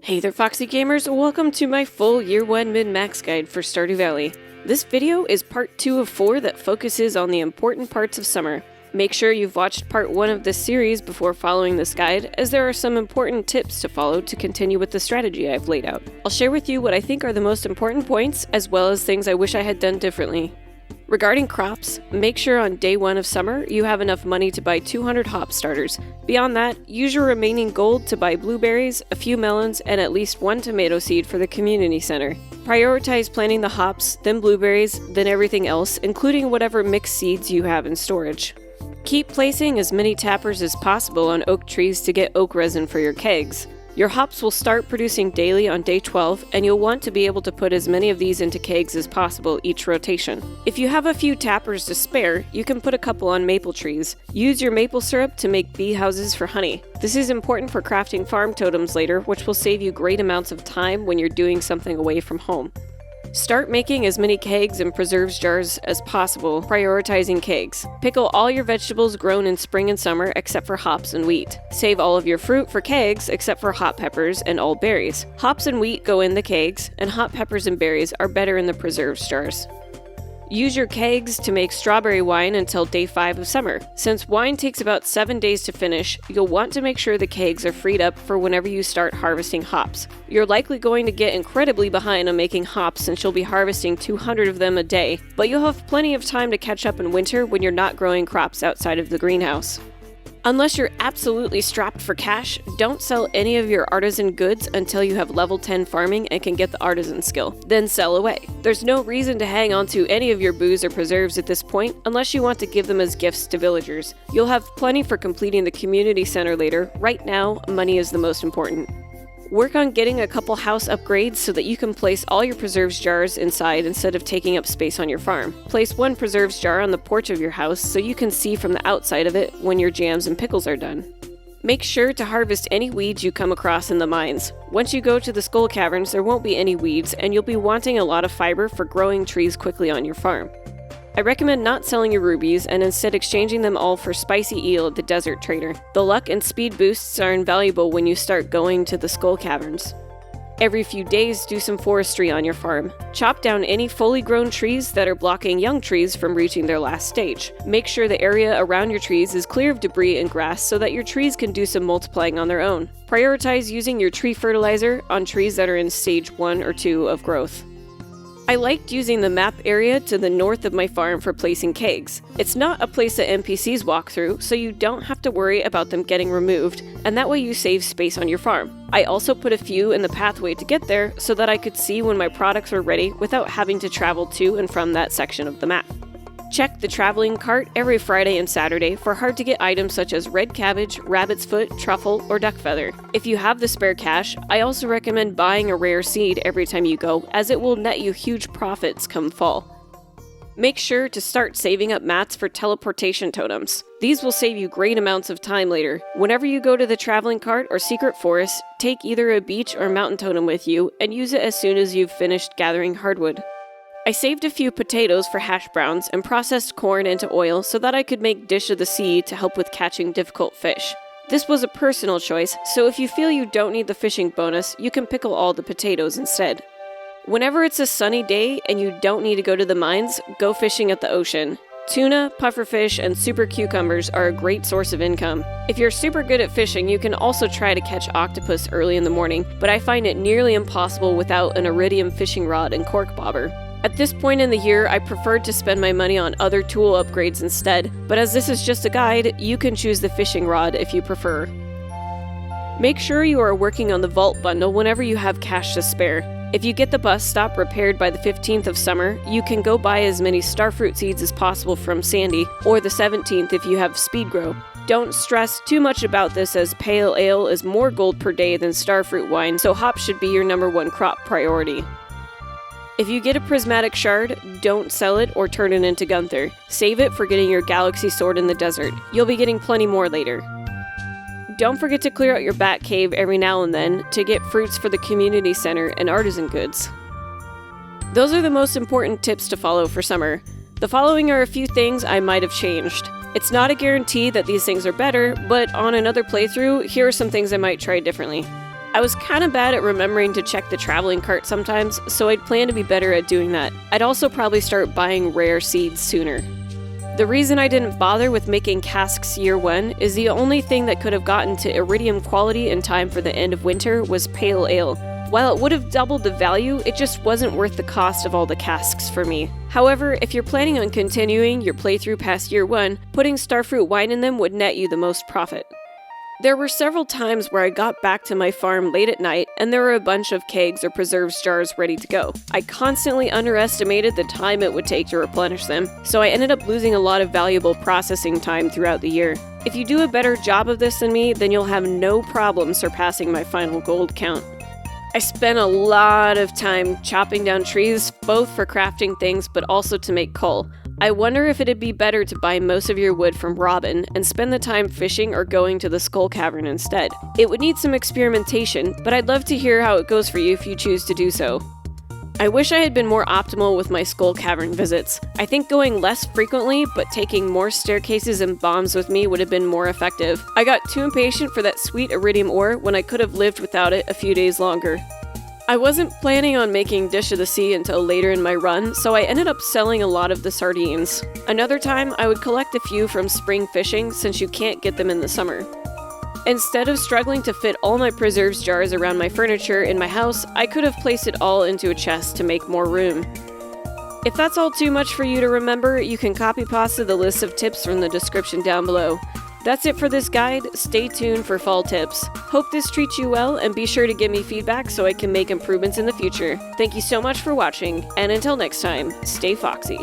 Hey there Foxy gamers, welcome to my full year 1 min-max guide for Stardew Valley. This video is part 2 of 4 that focuses on the important parts of summer. Make sure you've watched part 1 of this series before following this guide, as there are some important tips to follow to continue with the strategy I've laid out. I'll share with you what I think are the most important points, as well as things I wish I had done differently. Regarding crops, make sure on day 1 of summer you have enough money to buy 200 hop starters. Beyond that, use your remaining gold to buy blueberries, a few melons, and at least 1 tomato seed for the community center. Prioritize planting the hops, then blueberries, then everything else, including whatever mixed seeds you have in storage. Keep placing as many tappers as possible on oak trees to get oak resin for your kegs. Your hops will start producing daily on day 12, and you'll want to be able to put as many of these into kegs as possible each rotation. If you have a few tappers to spare, you can put a couple on maple trees. Use your maple syrup to make bee houses for honey. This is important for crafting farm totems later, which will save you great amounts of time when you're doing something away from home. Start making as many kegs and preserves jars as possible, prioritizing kegs. Pickle all your vegetables grown in spring and summer except for hops and wheat. Save all of your fruit for kegs except for hot peppers and all berries. Hops and wheat go in the kegs, and hot peppers and berries are better in the preserves jars. Use your kegs to make strawberry wine until day 5 of summer. Since wine takes about 7 days to finish, you'll want to make sure the kegs are freed up for whenever you start harvesting hops. You're likely going to get incredibly behind on making hops since you'll be harvesting 200 of them a day, but you'll have plenty of time to catch up in winter when you're not growing crops outside of the greenhouse. Unless you're absolutely strapped for cash, don't sell any of your artisan goods until you have level 10 farming and can get the artisan skill. Then sell away. There's no reason to hang on to any of your booze or preserves at this point unless you want to give them as gifts to villagers. You'll have plenty for completing the community center later. Right now, money is the most important. Work on getting a couple house upgrades so that you can place all your preserves jars inside instead of taking up space on your farm. Place 1 preserves jar on the porch of your house so you can see from the outside of it when your jams and pickles are done. Make sure to harvest any weeds you come across in the mines. Once you go to the skull caverns, there won't be any weeds, and you'll be wanting a lot of fiber for growing trees quickly on your farm. I recommend not selling your rubies and instead exchanging them all for spicy eel at the desert trader. The luck and speed boosts are invaluable when you start going to the skull caverns. Every few days, do some forestry on your farm. Chop down any fully grown trees that are blocking young trees from reaching their last stage. Make sure the area around your trees is clear of debris and grass so that your trees can do some multiplying on their own. Prioritize using your tree fertilizer on trees that are in stage 1 or 2 of growth. I liked using the map area to the north of my farm for placing kegs. It's not a place that NPCs walk through, so you don't have to worry about them getting removed, and that way you save space on your farm. I also put a few in the pathway to get there so that I could see when my products were ready without having to travel to and from that section of the map. Check the traveling cart every Friday and Saturday for hard-to-get items such as red cabbage, rabbit's foot, truffle, or duck feather. If you have the spare cash, I also recommend buying a rare seed every time you go, as it will net you huge profits come fall. Make sure to start saving up mats for teleportation totems. These will save you great amounts of time later. Whenever you go to the traveling cart or secret forest, take either a beach or mountain totem with you and use it as soon as you've finished gathering hardwood. I saved a few potatoes for hash browns and processed corn into oil so that I could make Dish of the Sea to help with catching difficult fish. This was a personal choice, so if you feel you don't need the fishing bonus, you can pickle all the potatoes instead. Whenever it's a sunny day and you don't need to go to the mines, go fishing at the ocean. Tuna, pufferfish, and super cucumbers are a great source of income. If you're super good at fishing, you can also try to catch octopus early in the morning, but I find it nearly impossible without an iridium fishing rod and cork bobber. At this point in the year, I preferred to spend my money on other tool upgrades instead, but as this is just a guide, you can choose the fishing rod if you prefer. Make sure you are working on the vault bundle whenever you have cash to spare. If you get the bus stop repaired by the 15th of summer, you can go buy as many starfruit seeds as possible from Sandy, or the 17th if you have speed grow. Don't stress too much about this, as pale ale is more gold per day than starfruit wine, so hops should be your number 1 crop priority. If you get a prismatic shard, don't sell it or turn it into Gunther. Save it for getting your galaxy sword in the desert. You'll be getting plenty more later. Don't forget to clear out your bat cave every now and then to get fruits for the community center and artisan goods. Those are the most important tips to follow for summer. The following are a few things I might have changed. It's not a guarantee that these things are better, but on another playthrough, here are some things I might try differently. I was kinda bad at remembering to check the traveling cart sometimes, so I'd plan to be better at doing that. I'd also probably start buying rare seeds sooner. The reason I didn't bother with making casks year 1 is the only thing that could have gotten to iridium quality in time for the end of winter was pale ale. While it would have doubled the value, it just wasn't worth the cost of all the casks for me. However, if you're planning on continuing your playthrough past year 1, putting starfruit wine in them would net you the most profit. There were several times where I got back to my farm late at night and there were a bunch of kegs or preserves jars ready to go. I constantly underestimated the time it would take to replenish them, so I ended up losing a lot of valuable processing time throughout the year. If you do a better job of this than me, then you'll have no problem surpassing my final gold count. I spent a lot of time chopping down trees, both for crafting things but also to make coal. I wonder if it'd be better to buy most of your wood from Robin and spend the time fishing or going to the Skull Cavern instead. It would need some experimentation, but I'd love to hear how it goes for you if you choose to do so. I wish I had been more optimal with my Skull Cavern visits. I think going less frequently, but taking more staircases and bombs with me would have been more effective. I got too impatient for that sweet iridium ore when I could have lived without it a few days longer. I wasn't planning on making Dish of the Sea until later in my run, so I ended up selling a lot of the sardines. Another time, I would collect a few from spring fishing since you can't get them in the summer. Instead of struggling to fit all my preserves jars around my furniture in my house, I could have placed it all into a chest to make more room. If that's all too much for you to remember, you can copy-pasta the list of tips from the description down below. That's it for this guide. Stay tuned for fall tips. Hope this treats you well, and be sure to give me feedback so I can make improvements in the future. Thank you so much for watching, and until next time, stay foxy.